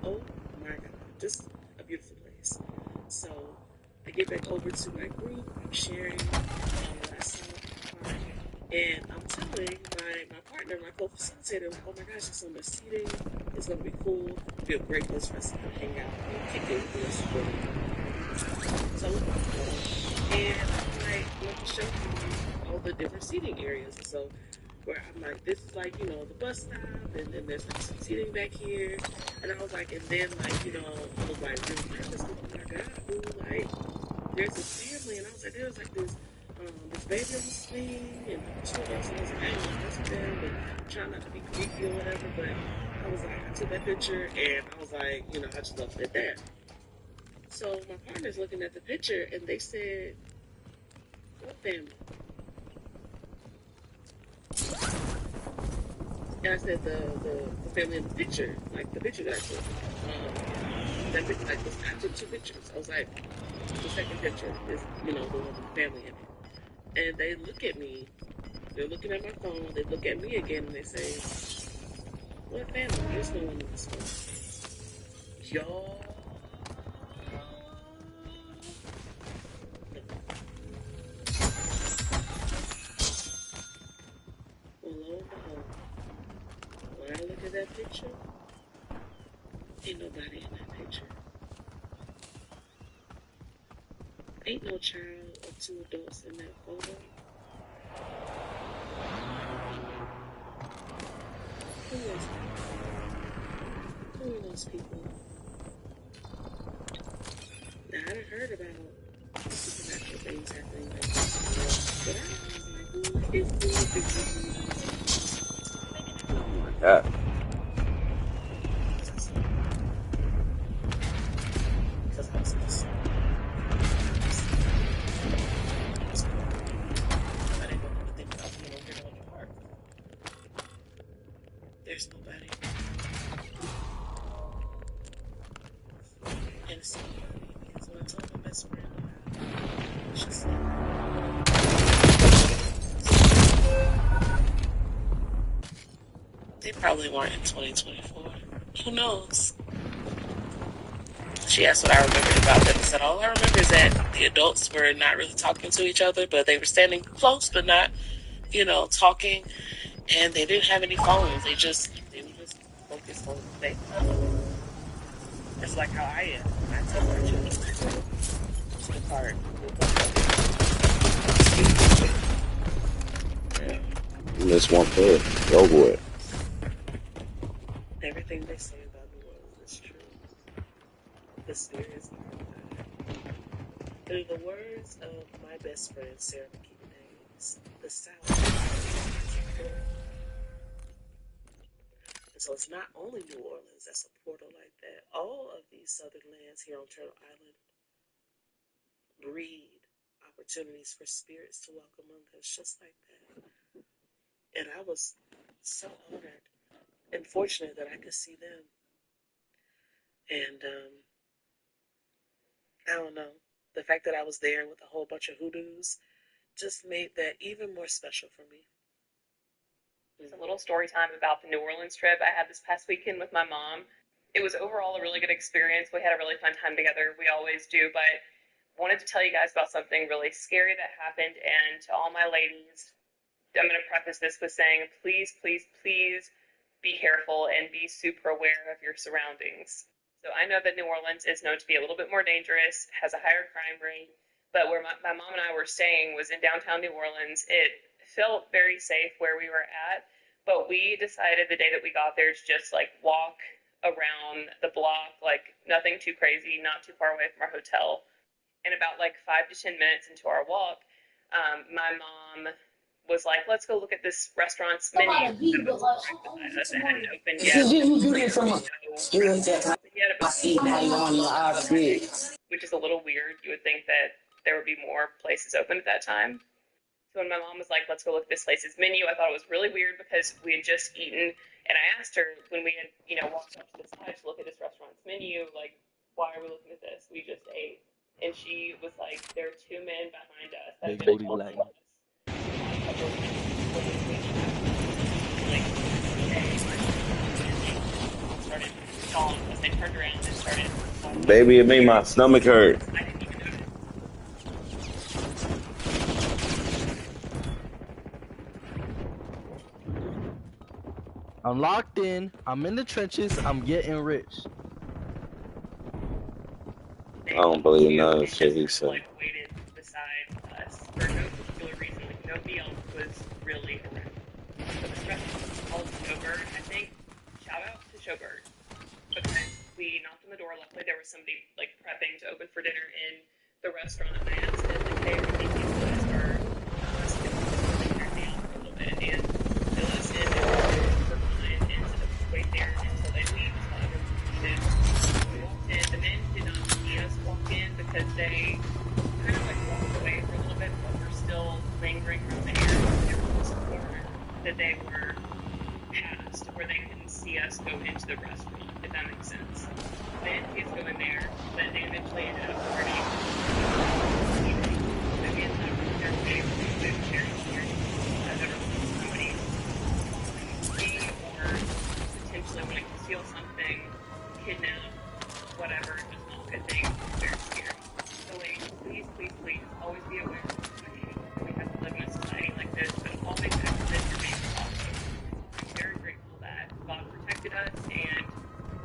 Oh my God, just a beautiful place. So I get back over to my group, I'm sharing what I saw in the park, and I'm telling my partner, my co-facilitator, like, oh my gosh, there's so much seating, it's gonna be cool, it'll be a great place for us to hang out and kick it with us for so and I'm like, let me show you all the different seating areas. And so where I'm like, this is like, the bus stop, and then there's like some seating back here. And I was like, and then like, I was like really nervous because, oh my God, who like, there's this family, and I was like, there was like this baby on the swing, and two adults, and I was like, I ain't gonna mess with them, and trying not to be creepy or whatever, but I was like, I took that picture, and I was like, I just left it at that. So my partner's looking at the picture, and they said, what family? And I said, the family in the picture, like the picture that I took. That picture, like, I took two pictures. I was like, the second picture is, the one with the family in it. And they look at me, they're looking at my phone, they look at me again, and they say, what family? There's no one in this phone. Y'all. No. Well, lo and behold, when I look at that picture, ain't nobody in that picture. Ain't no child or two adults in that photo. Who is that? Who are those people? Now, I done heard about supernatural things happening like this, but I was like, who is this? Oh my God. Because I was supposed to. I didn't want to think about being over here in the park. There's nobody. And it's so funny because when I told my best friend about she said, they probably weren't in 2024. Who knows? She asked what I remembered about them. I said, all I remember is that the adults were not really talking to each other, but they were standing close, but not, talking. And they didn't have any phones. They were just focused on the thing. It's like how I am. I took my children to the park. Yeah. You missed one third. Go for it. Everything they say about New Orleans is true. The spirits are alive. Through the words of my best friend, Sarah McKean Davis, the South is a portal. And so it's not only New Orleans that's a portal like that. All of these southern lands here on Turtle Island breed opportunities for spirits to walk among us just like that. And I was so honored and fortunate that I could see them. And I don't know, the fact that I was there with a whole bunch of hoodoos just made that even more special for me. It's a little story time about the New Orleans trip I had this past weekend with my mom. It was overall a really good experience. We had a really fun time together. We always do, but wanted to tell you guys about something really scary that happened. And to all my ladies, I'm going to preface this with saying, please, please, please be careful and be super aware of your surroundings. So I know that New Orleans is known to be a little bit more dangerous, has a higher crime rate, but where my mom and I were staying was in downtown New Orleans. It felt very safe where we were at, but we decided the day that we got there to just like walk around the block, like nothing too crazy, not too far away from our hotel. And about like 5 to 10 minutes into our walk, my mom was like, let's go look at this restaurant's menu that was right beside us. It hadn't opened yet. Which is a little weird. You would think that there would be more places open at that time. So when my mom was like, let's go look at this place's menu, I thought it was really weird because we had just eaten. And I asked her when we had, walked up to the side to look at this restaurant's menu, like, why are we looking at this? We just ate. and she was like, there are two men behind us that have Big been booty following black. us for the past couple of weeks. Like, started stalling us. They turned around and started stalking. Baby, it made my stomach hurt. I didn't even notice. I'm locked in. I'm in the trenches. I'm getting rich. I don't believe none of the shit he said. Like, waited beside us for no particular reason. Like, nobody else was really around. So this restaurant was called Showbird, I think. Shout out to Showbird. Because we knocked on the door. Luckily, there was somebody, like, prepping to open for dinner in the restaurant. And I asked him, like, hey, are these people that are us to turn down for a little bit? And they let us in. They were fine. And so we wait there until they leave. So everyone we walked in. The men did not see us walk in because they kind of like walked away for a little bit, but were still lingering around the area. There was a corner that they were past where they couldn't see us go into the restaurant, if that makes sense. They didn't see us go in there, but they eventually ended up turning. So we ended up their way to sharing experience as ever somebody following me or potentially wanting to steal something, kidnap, whatever, just not good things. Very scary. So ladies, please, always be aware. We have to live in a society like this, but always exit your main cautious. I'm very grateful that God protected us and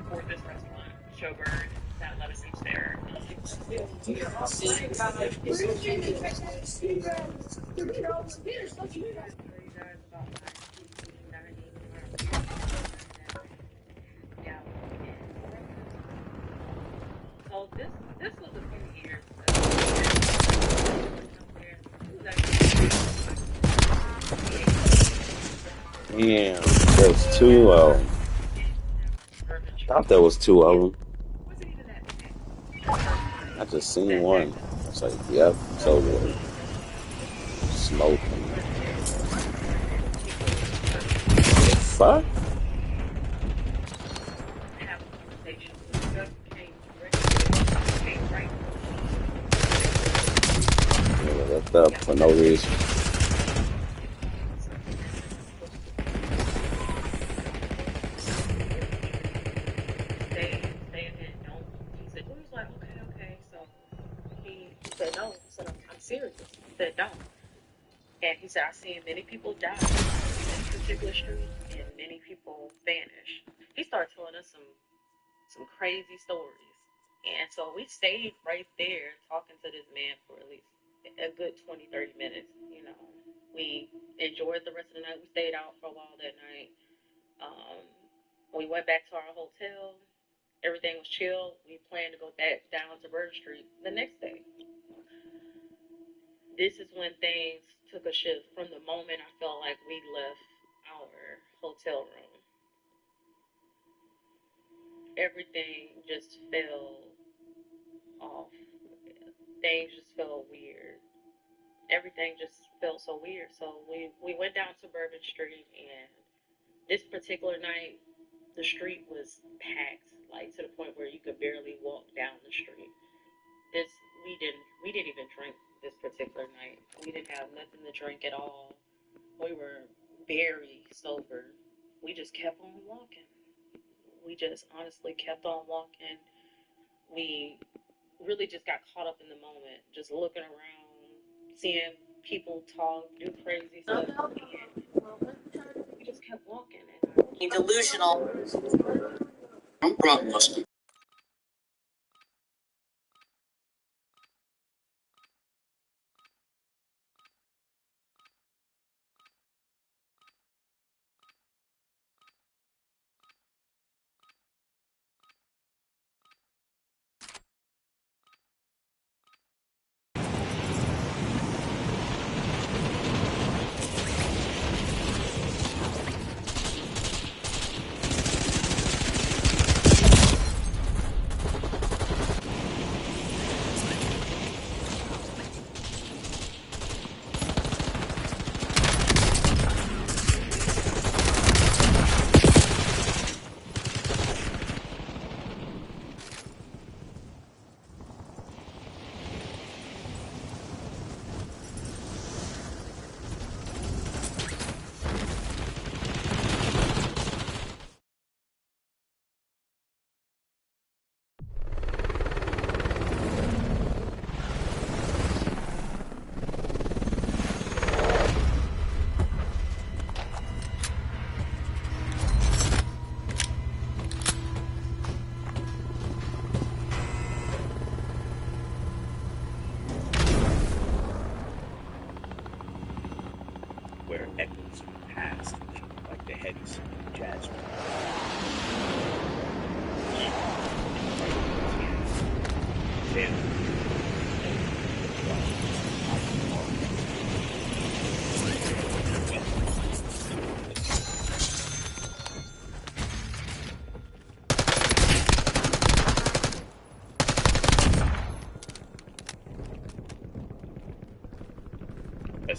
for this restaurant, Showbird, that let us into their So this was a few years Damn, there's two of them. I thought there was two of them. I just seen one. I was like, yep, it's over with. Smoke. Fuck? Nigga left up for no reason. He said, no. I said, I'm serious. He said, don't. And he said, I've seen many people die in this particular street and many people vanish. He started telling us some crazy stories. And so we stayed right there talking to this man for at least a good 20, 30 minutes. You know, we enjoyed the rest of the night. We stayed out for a while that night. We went back to our hotel. Everything was chill. We planned to go back down to Bird Street the next day. This is when things took a shift from the moment I felt like we left our hotel room. Everything just fell off. Things just felt weird. Everything just felt so weird. So we went down to Bourbon Street, and this particular night, the street was packed, like to the point where you could barely walk down the street. We didn't even drink this particular night. We didn't have nothing to drink at all. We were very sober. We just kept on walking. We just honestly kept on walking. We really just got caught up in the moment, just looking around, seeing people talk, do crazy stuff, and we just kept walking. And delusional.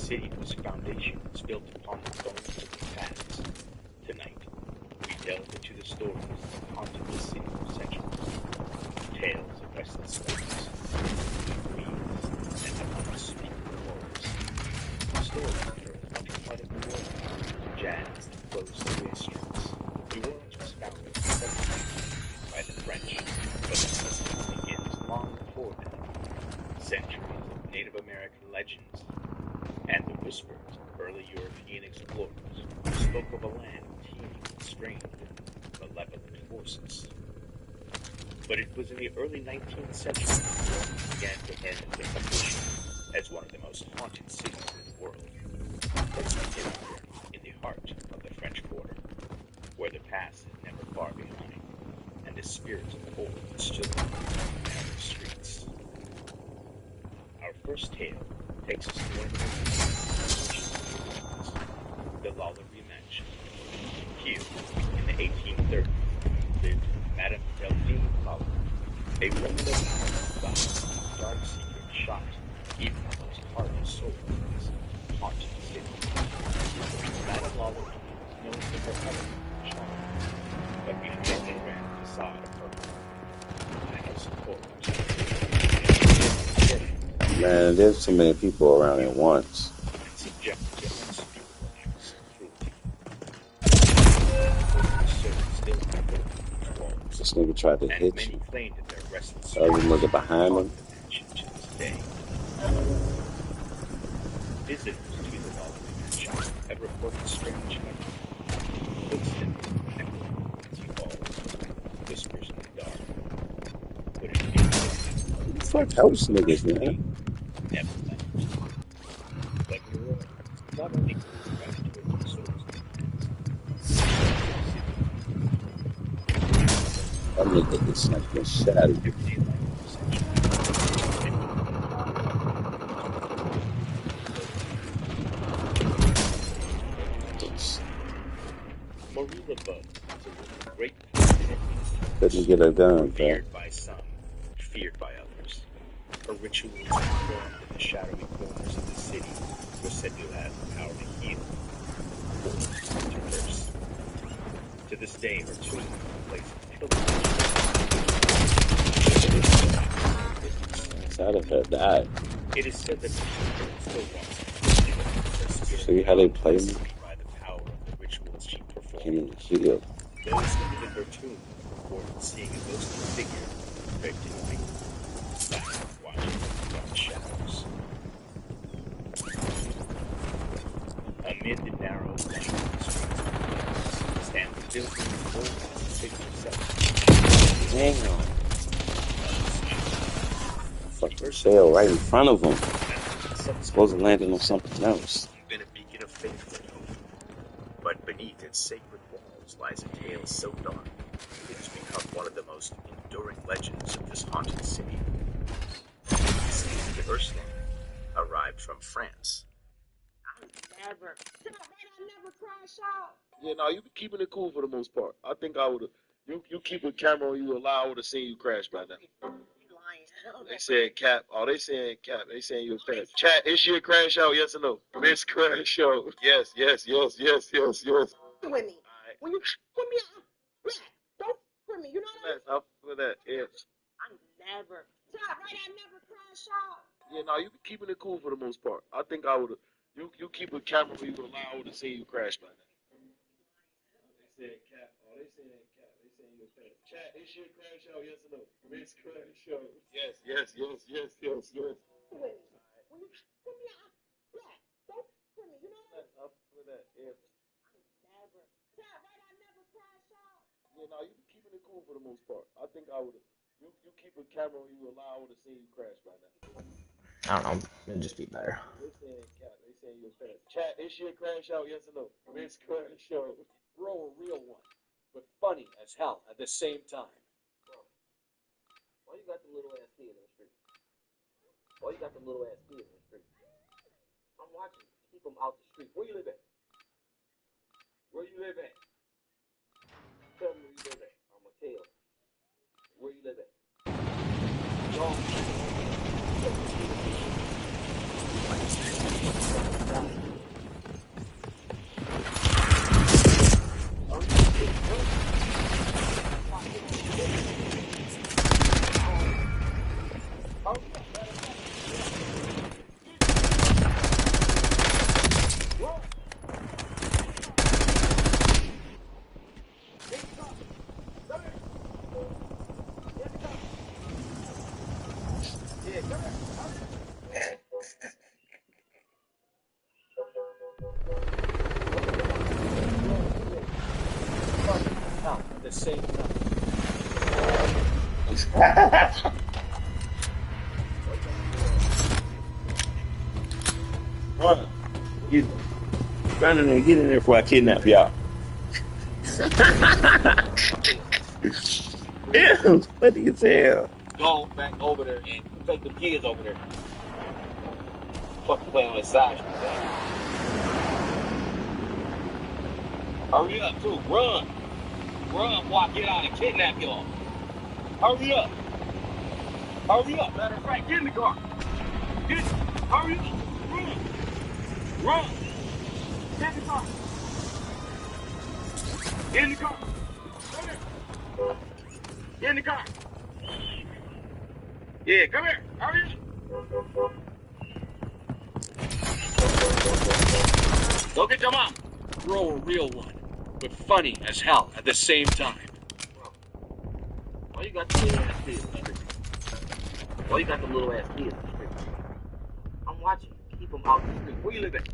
city whose foundation was built upon the bones of the past. Tonight, we delve into the stories that haunted the city for centuries. Tales of restless spirits, dreams, and unspeakable horrors. Stories that are as much part of the world as jazz that flows through its streets. New Orleans was founded in 1700 by the French, but necessity begins long before that. Centuries of Native American legends and the whispers of early European explorers who spoke of a land teeming with strange and malevolent forces. But it was in the early 19th century that New Orleans began to earn its reputation as one of the most haunted cities in the world. Let's begin our journey in the heart of the French Quarter, where the past is never far behind, and the spirits of old still linger on the narrow streets. Our first tale takes us to one of the most the Lalaurie Mansion. Here, in the 1830s, lived Madame Delphine Lalaurie, a woman of power, dark secret shot even the most hardened souls in this haunted city. Madame Lalaurie is known for her elegant charm, but behind the grand facade of her home, a house of horrors. Man, there's too many people around at once. Subjected to unspeakable acts of cruelty. This nigga tried to hit Many you. claim that their restless The other nigga behind him. to this day. Visitors to the Lalaurie Mansion have reported strange phenomena. Footsteps echoing empty halls, whispers in the dark. But it is Fuck house niggas, man. never left. But New Orleans not only holds gratitude for souls of the past, That nigga is like a shadow. Marie Laveau is a woman of great Couldn't get her done, bro. revered by some, feared by others. Her rituals performed in the shadowy corners of the city were said to have the power to heal, or to curse. To this day, her tomb is a place of pilgrimage. Inside of her died. It is said that the still wants See how they play me? by the power of the rituals she performed. Came in the shield. Those who visit her tomb reported seeing a ghostly figure draped in white, silent, watching from the shadows. Amid the narrow streets stand the buildings old as the city itself. Damn. Fucking shell right in front of them. Supposed to land on something else. Been a beacon of faith and hope. But beneath its sacred walls lies a tale so dark it has become one of the most enduring legends of this haunted city. The Ursula arrived from France. Never. I never crash out. Yeah, no, you been keeping it cool for the most part. I think I would have. You keep a camera on you allow, I would have seen you crash by now. They said cap. Oh, they saying cap. They saying you a crash. Chat, is she a crash out? Yes or no? Miss Crash out. Yes, yes, yes, yes, yes, yes. With me. When you put me out, don't put me. You know what I mean? I'll for that. Yeah. I never. Stop, right? I never crash out. Yeah, no, you been keeping it cool for the most part. I think I would have. You keep a camera on you allow, I would have seen you crash by now. They said cap. Oh, they saying cap. They saying you a crash. Chat, is she a crash out? Yes or no? Miss Crash out. Yes, yes, yes, yes, yes, yes. With me. When you put me out, don't put me. You know what I mean? I'll for that. Yeah. Never. Stop, right? I never crash out. Yeah, no, you been keeping it cool for the most part. I think I would have. You keep a camera on you allow, I would have seen you crash by now. I don't know. It'd just be better. They saying cap. They saying you a crash. Chat, is she a crash out? Yes or no? Miss Crash out. Bro, a real one, but funny as hell at the same time. Bro, why you got the little ass kid in the street? Why you got the little ass kid in the street? I'm watching. Keep him out the street. Where you live at? Where you live at? Tell me where you live at. I'm gonna tell. Where you live at? Go. At the same time. Run. Run in there. Get in there before I kidnap y'all. Yeah, funny as hell. Go back over there and take the kids over there. Fucking play on his side street, man. Hurry up, too. Run. Run before I get out and kidnap y'all. Hurry up. Hurry up. Matter of fact, get in the car. Hurry up. Run. Run. Get in the car. Get in the car. Come here. Get in the car. Yeah, come here. Hurry up. Go get your mom. Throw a real one, but funny as hell at the same time. Why you got the little ass kids in the street? Why you got the little ass kids in the street? I'm watching you. Keep them out the street. Where you live at?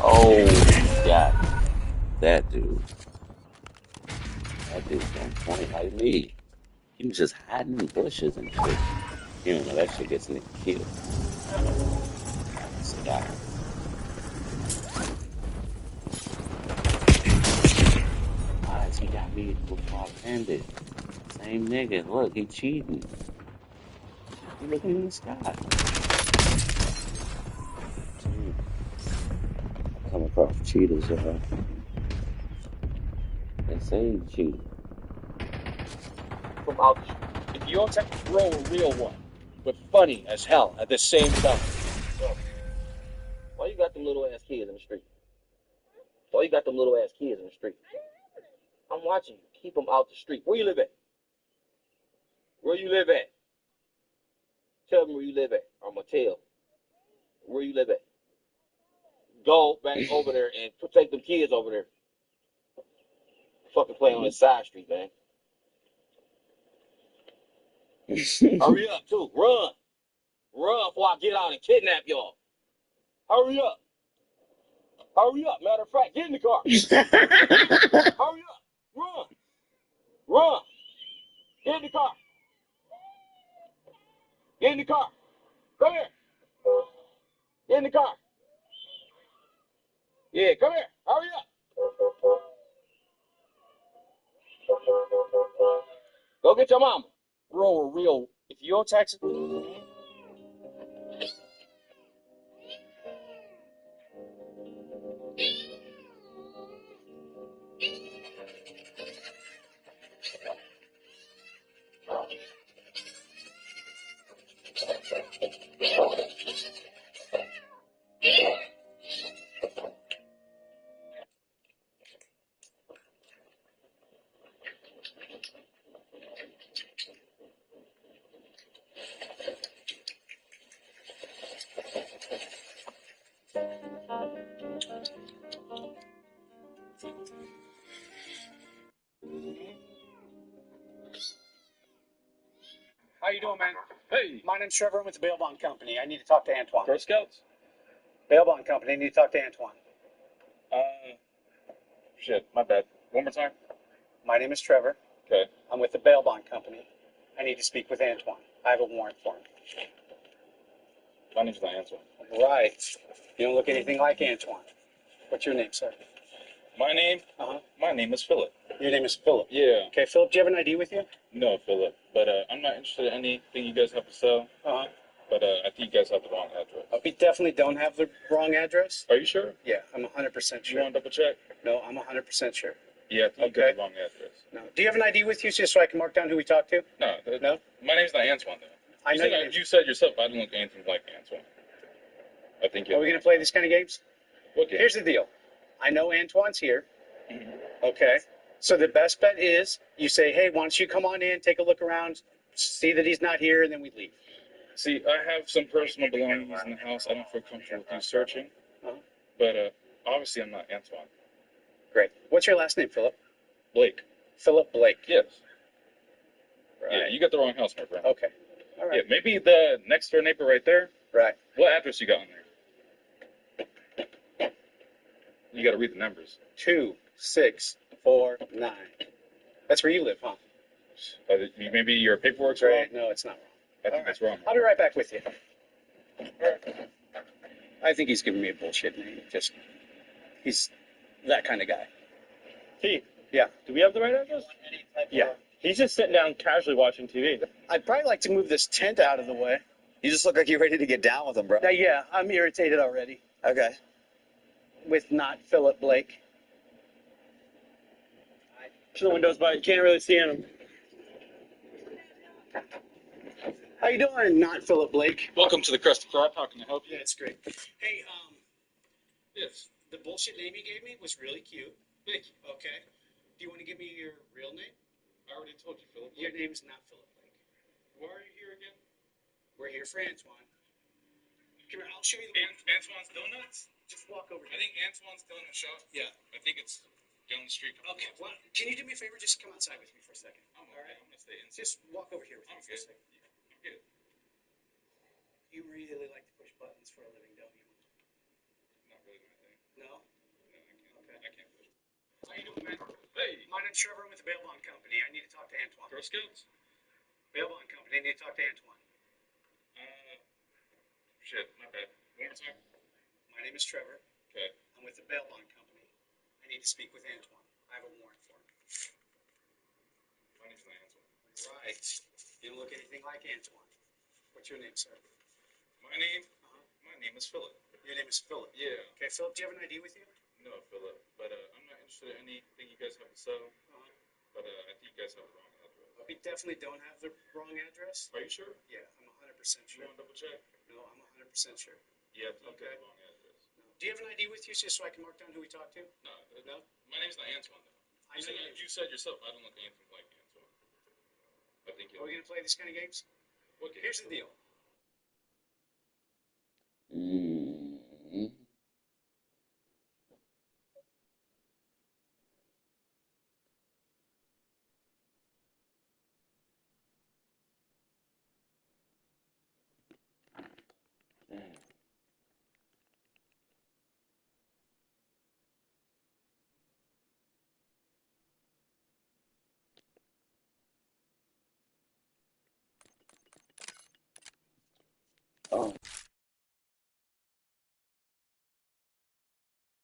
Oh, God. That dude. That dude's on point like me. He was just hiding in bushes and shit. You don't know that shit gets nigga killed. Stop. Why he got me before I landed? Same nigga. Look, he cheating. He looking in the sky. I come across cheaters, y'all. They say he cheated. From out the street. If you don't throw a real one, but funny as hell at the same time. Why you got them little ass kids in the street? Why you got them little ass kids in the street? I'm watching you. Keep them out the street. Where you live at? Where you live at? Tell me where you live at. I'm gonna tell. Where you live at? Go back over there and take them kids over there. Fucking play on his side street, man. Hurry up, too. Run. Run before I get out and kidnap y'all. Hurry up. Hurry up. Matter of fact, get in the car. Hurry up. Run. Run. Get in the car. Get in the car. Come here. Get in the car. Yeah, come here. Hurry up. Go get your mama. Throw a real. If you don't text. How you doing, man? Hey. My name's Trevor. I'm with the Bail Bond Company. I need to talk to Antoine. Girl Scouts? Bail Bond Company. I need to talk to Antoine. Shit, my bad. One more time. My name is Trevor. Okay. I'm with the Bail Bond Company. I need to speak with Antoine. I have a warrant for him. My name's not Antoine. Right. You don't look anything like Antoine. What's your name, sir? My name? My name is Philip. Your name is Philip? Yeah. Okay, Philip, do you have an ID with you? No, Philip. But I'm not interested in anything you guys have to sell. but I think you guys have the wrong address. We definitely don't have the wrong address. Are you sure? Yeah, I'm 100% sure. You want to double check? No, I'm 100% sure. Yeah, I think you got the wrong address. No. Do you have an ID with you just so I can mark down who we talked to? No. No? My name's not Antoine, though. I know You said yourself I don't look anything like Antoine. I think Are we going to play these kind of games? What game? Here's the deal. I know Antoine's here. Okay. So the best bet is you say, hey, why don't you come on in, take a look around, see that he's not here, and then we leave. See, I have some personal belongings in the house. I don't feel comfortable with you searching. But obviously I'm not Antoine. Great. What's your last name, Philip? Blake. Philip Blake. Yes. Right. Yeah, you got the wrong house, my friend. Okay. All right. Yeah, maybe the next door neighbor right there. Right. What address you got on there? You got to read the numbers. 2649. That's where you live, huh? Maybe your paperwork's right. wrong? No, it's not wrong. I think that's wrong. I'll be right back with you. I think he's giving me a bullshit name. He's that kind of guy. Pete. Yeah. Do we have the right address? Yeah. He's just sitting down casually watching TV. I'd probably like to move this tent out of the way. You just look like you're ready to get down with him, bro. Yeah, I'm irritated already. Okay. With not Philip Blake. Push the windows by. You can't really see him. How you doing, not Philip Blake? Welcome to the Krusty Krab. How can I help you? Yeah, it's great. Hey, Yes. the bullshit name you gave me was really cute. Thank you. Okay. Do you want to give me your real name? I already told you, Philip. Your name's not Philip Blake. Why are you here again? We're here for Antoine. Come here, I'll show you the Antoine's Donuts? Just walk over I here. think Antoine's Donut Shop. Yeah. I think it's down the street. Okay, well, can you do me a favor? Just come outside with me for a second. I'm okay. I'm going to stay inside. Just walk over here with me for a second. I'm good. You really like to push buttons for a living, don't you? Not really my thing. No? No, I can't. I can't push. How you doing, man? Hey. My name's Trevor. I'm with the Bail Bond Company. I need to talk to Antoine. Girl Scouts? Bail Bond Company. I need to talk to Antoine. Shit, my bad. One more time. My name is Trevor. Okay. I'm with the Bail Bond Company. I need to speak with Antoine. I have a warrant for him. My name's not Antoine. Right. You don't look anything like Antoine. What's your name, sir? My name? My name is Philip. Your name is Philip. Yeah. Okay, Philip, do you have an ID with you? No, Philip. But I'm not interested in anything you guys have to sell. But I think you guys have the wrong address. We definitely don't have the wrong address. Are you sure? Yeah, I'm 100% You sure. want to double check? No, I'm 100% sure. Yeah, I think you got the wrong address. Do you have an ID with you just so I can mark down who we talked to? No. No? My name's not Antoine, though. You said yourself I don't look anything like Antoine. I think Are we going to play these kind of games? What game? Here's the deal.